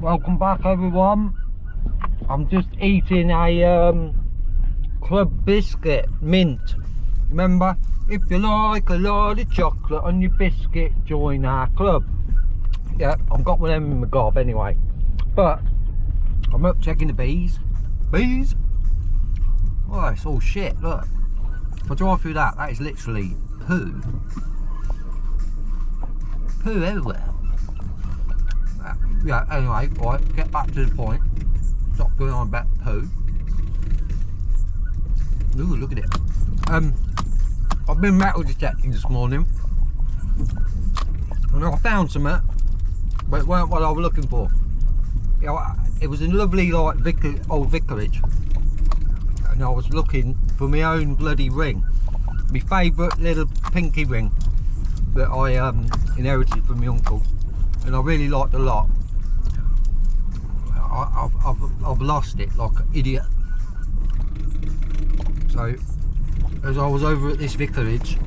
Welcome back everyone. I'm just eating a club biscuit mint. Remember, if you like a lot of chocolate on your biscuit, join our club. Yeah, I've got one of them in my gob anyway. But I'm up checking the bees. Bees? Oh, it's all shit, look. If I drive through that, that is literally poo. Poo everywhere. Yeah, anyway, right, get back to the point. Stop going on about poo. Ooh, look at it. I've been metal detecting this morning, and I found something, but it weren't what I was looking for. You know, it was a lovely like old vicarage, and I was looking for my own bloody ring, my favourite little pinky ring that I inherited from my uncle, and I really liked a lot. I've lost it like an idiot. So as I was over at this vicarage,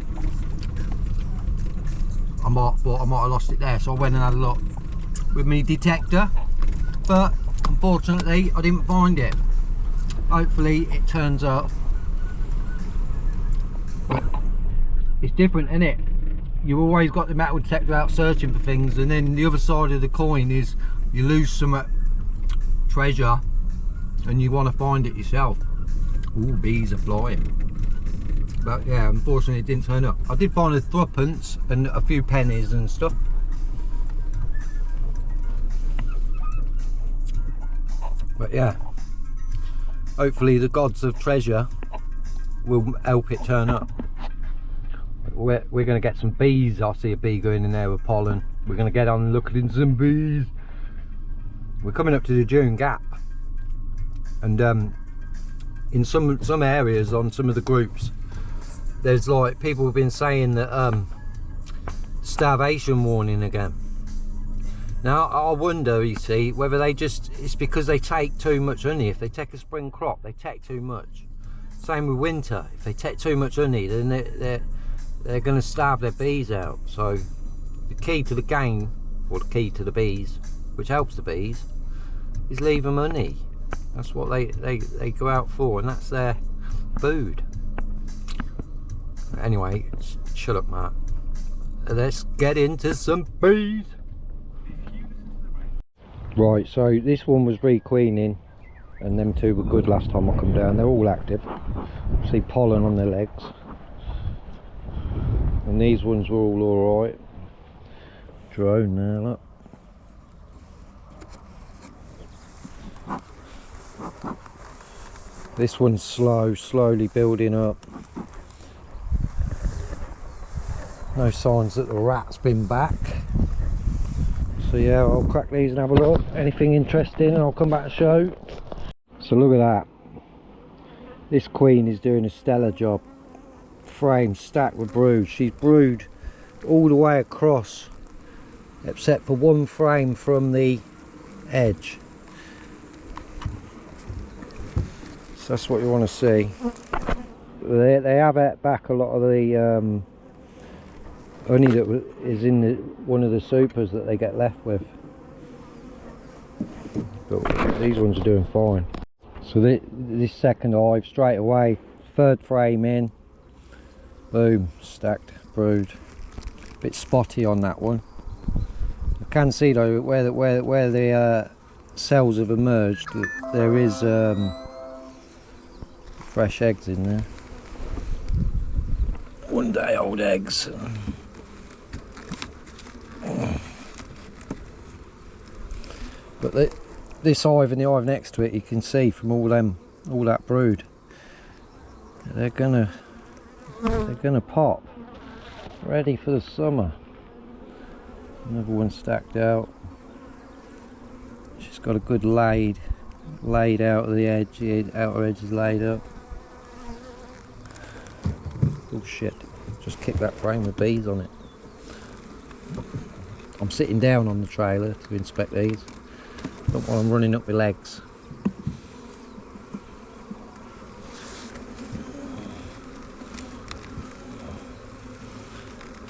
I thought I might have lost it there, so I went and had a look with my detector, but unfortunately I didn't find it. Hopefully it turns up. But it's different, isn't it? You've always got the metal detector out searching for things, and then the other side of the coin is you lose some treasure and you want to find it yourself. Ooh, bees are flying. But yeah, unfortunately it didn't turn up. I did find a threepence and a few pennies and stuff. But yeah, hopefully the gods of treasure will help it turn up. We're going to get some bees. I see a bee going in there with pollen. We're going to get on looking at some bees. We're coming up to the June gap, and in some areas on some of the groups, there's like people have been saying that starvation warning again. Now I wonder, you see, whether it's because they take too much honey. If they take a spring crop, they take too much. Same with winter. If they take too much honey, then they're going to starve their bees out. So the key to the game, or the key to the bees, which helps the bees, is leave them honey. That's what they go out for, and that's their food. Anyway, shut up, Matt. Let's get into some bees. Right, so this one was requeening, and them two were good last time I come down. They're all active. See pollen on their legs. And these ones were all alright. Drone there, look. This one's slowly building up. No signs that the rat's been back. So yeah, I'll crack these and have a look. Anything interesting, and I'll come back and show. So look at that. This queen is doing a stellar job. Frame stacked with brood. She's brood all the way across, except for one frame from the edge. So that's what you want to see. They have ate back a lot of the honey that is in one of the supers that they get left with. But these ones are doing fine. So this second hive, straight away, third frame in. Boom, stacked brood. Bit spotty on that one. I can see though where the cells have emerged, there is fresh eggs in there. 1 day old eggs. But this hive and the hive next to it, you can see from all that brood, they're gonna pop, ready for the summer. Another one stacked out. She's got a good laid out of the edge. The outer edge is laid up. Oh shit, just kicked that frame with bees on it. I'm sitting down on the trailer to inspect these. Don't want them running up my legs.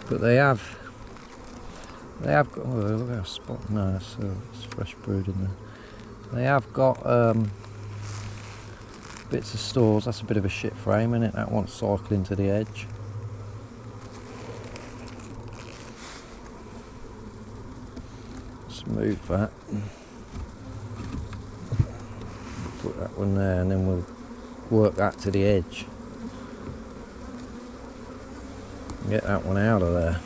But they have They have got, oh, look at a spot, no, it's fresh brood in there. They have got bits of stores. That's a bit of a shit frame, isn't it? That wants cycling to the edge. Let's move that. Put that one there, and then we'll work that to the edge. Get that one out of there.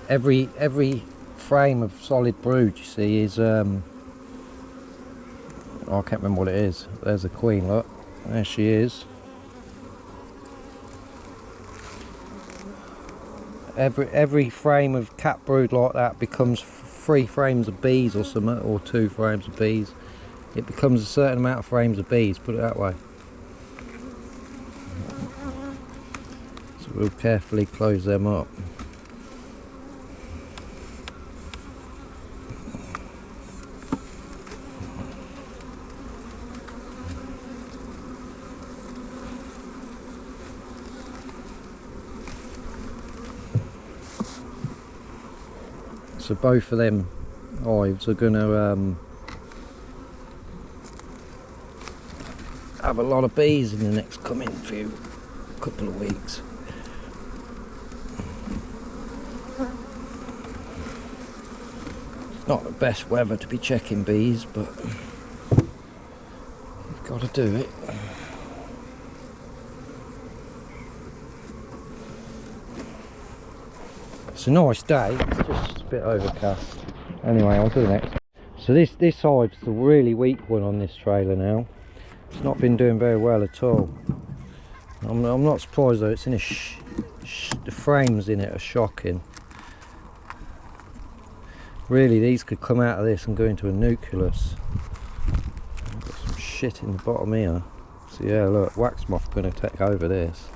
Every frame of solid brood you see is oh, I can't remember what it is. There's a queen, look, there she is. Every frame of cat brood like that becomes 3 frames of bees or something, or 2 frames of bees. It becomes a certain amount of frames of bees, put it that way. So we'll carefully close them up. So both of them hives are going to have a lot of bees in the next coming couple of weeks. It's not the best weather to be checking bees, but you've got to do it. It's a nice day, it's just a bit overcast. Anyway, I'll do the next. So this hive's the really weak one on this trailer now. It's not been doing very well at all. I'm not surprised though, it's in the frames in it are shocking. Really, these could come out of this and go into a nucleus. I've got some shit in the bottom here. So yeah, look, wax moth going to take over this.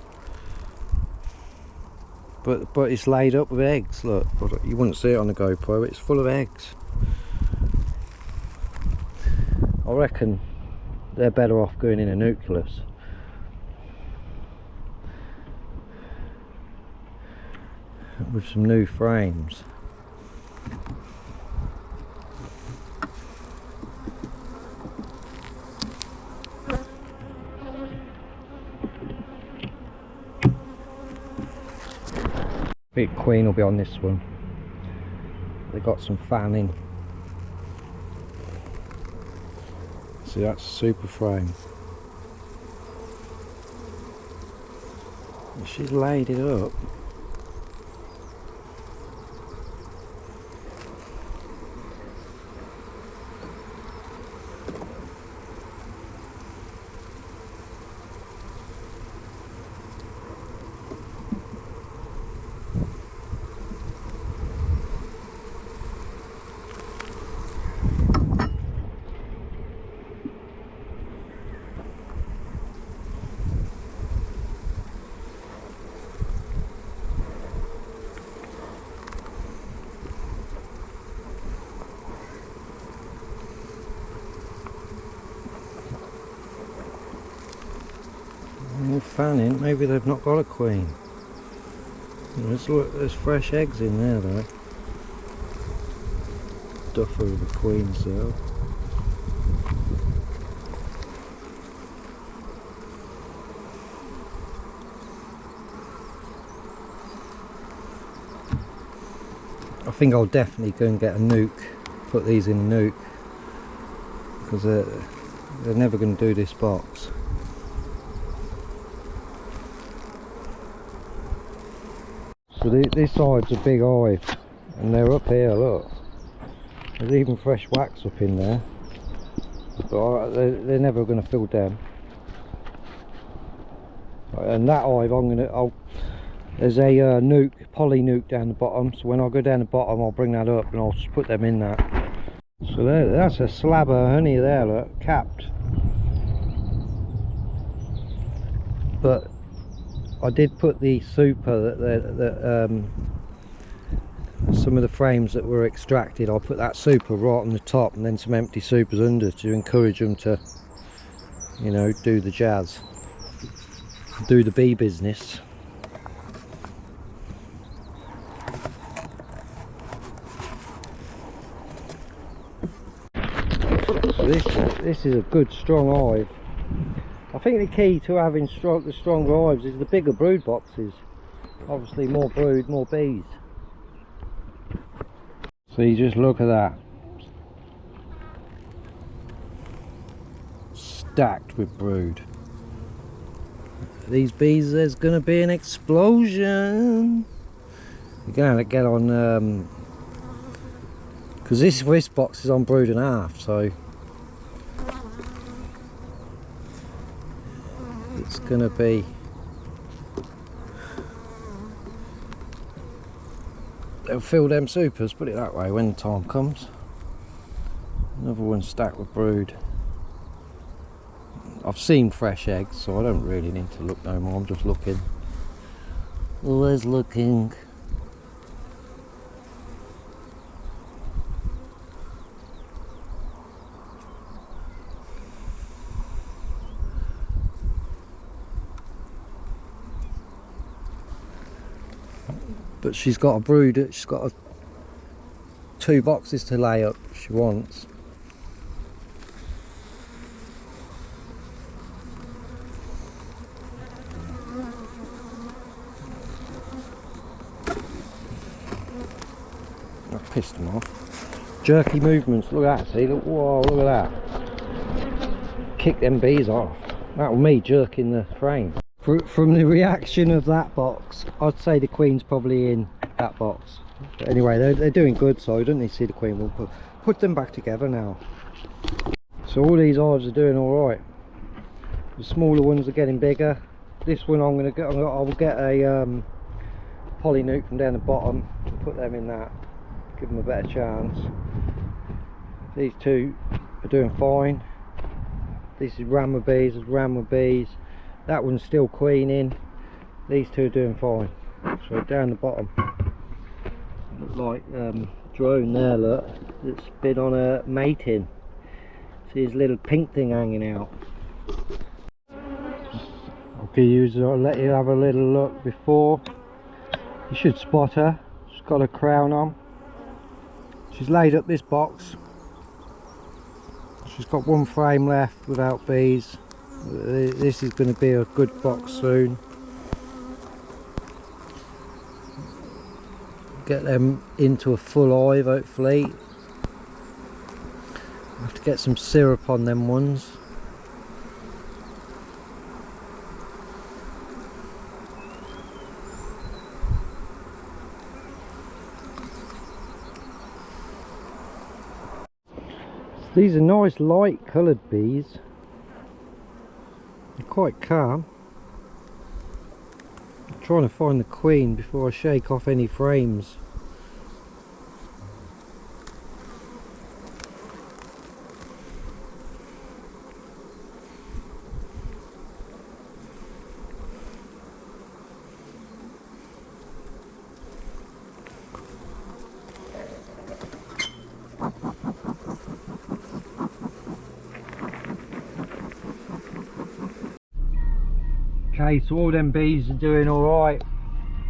But it's laid up with eggs, look. You wouldn't see it on the GoPro, it's full of eggs. I reckon they're better off going in a nucleus. With some new frames. Big queen will be on this one. They got some fanning. See, that's a super frame. She's laid it up. Fanning, maybe they've not got a queen. There's fresh eggs in there though. Duffer with the queens though. I think I'll definitely go and get a nuke, put these in a nuke, because they're never going to do this box. So this side's a big hive, and they're up here, look. There's even fresh wax up in there, but they're never going to fill down. And that hive, there's a nuke, poly nuke down the bottom, so when I go down the bottom I'll bring that up and I'll just put them in that. So that's a slab of honey there, look, capped. But I did put the super that some of the frames that were extracted, I'll put that super right on the top and then some empty supers under to encourage them to you know, do the jazz, do the bee business. So this is a good strong hive. I think the key to having the stronger hives is the bigger brood boxes. Obviously more brood, more bees. So you just look at that. Stacked with brood. These bees, there's gonna be an explosion. You're gonna have to get on, because this box is on brood and a half, so it's gonna be they'll fill them supers, put it that way, when the time comes. Another one stacked with brood. I've seen fresh eggs, so I don't really need to look no more. I'm just looking. Always looking. But she's got a brood, she's got 2 boxes to lay up if she wants. I've pissed them off. Jerky movements, look at that, see, look, whoa, look at that. Kick them bees off. That was me jerking the frame. From the reaction of that box, I'd say the queen's probably in that box. But anyway, they're doing good, so I don't need to see the queen. We'll put them back together now. So all these hives are doing all right. The smaller ones are getting bigger. This one I'm gonna get. I will get a poly nuke from down the bottom and put them in that. Give them a better chance. These two are doing fine. This is ram bees. There's ram bees. That one's still queening. These two are doing fine. So down the bottom, look like drone there. Look, it's been on a mating. See his little pink thing hanging out. Okay, I'll let you have a little look before. You should spot her. She's got a crown on. She's laid up this box. She's got 1 frame left without bees. This is going to be a good box soon. Get them into a full hive hopefully. I have to get some syrup on them ones. These are nice light coloured bees. They're quite calm. I'm trying to find the queen before I shake off any frames. Okay, so all them bees are doing alright.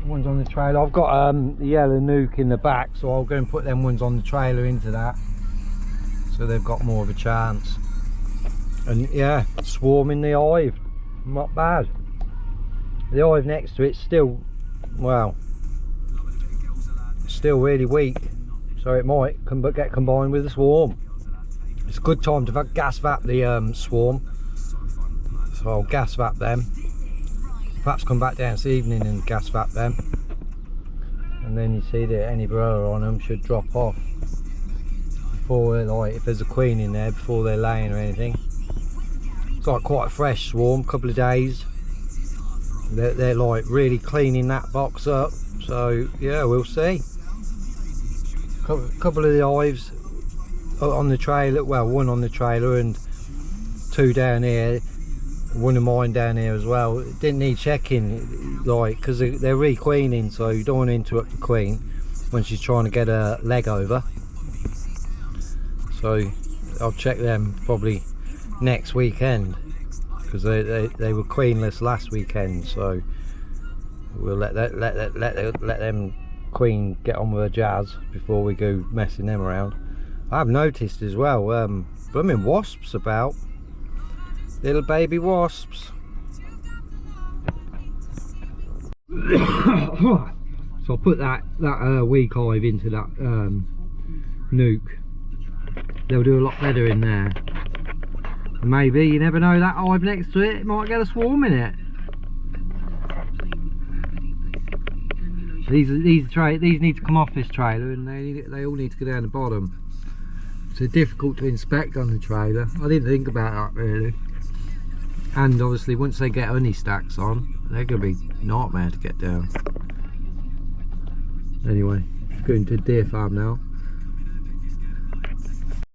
One's on the trailer. I've got the yellow nuke in the back, so I'll go and put them ones on the trailer into that, so they've got more of a chance. And yeah, swarming the hive, not bad. The hive next to it's still, well, still really weak, so it might get combined with the swarm. It's a good time to gasvap the swarm, so I'll gasvap them. Perhaps come back down this evening and gasvap them, and then you see that any brower on them should drop off before, like, if there's a queen in there, before they're laying or anything. It's like quite a fresh swarm, couple of days. They're like really cleaning that box up, so yeah, we'll see. Couple of the hives on the trailer, well, 1 on the trailer and 2 down here. 1 of mine down here as well. It didn't need checking, like, because they're requeening, so you don't want to interrupt the queen when she's trying to get her leg over. So I'll check them probably next weekend. because they were queenless last weekend, so we'll let them queen get on with her jazz before we go messing them around. I've noticed as well, blooming wasps about, little baby wasps. So I'll put that weak hive into that nuke. They'll do a lot better in there. And maybe, you never know, that hive next to it might get a swarm in it. These need to come off this trailer, and they all need to go down the bottom. So difficult to inspect on the trailer. I didn't think about that really. And obviously once they get honey stacks on, they're going to be a nightmare to get down. Anyway, going to the deer farm now.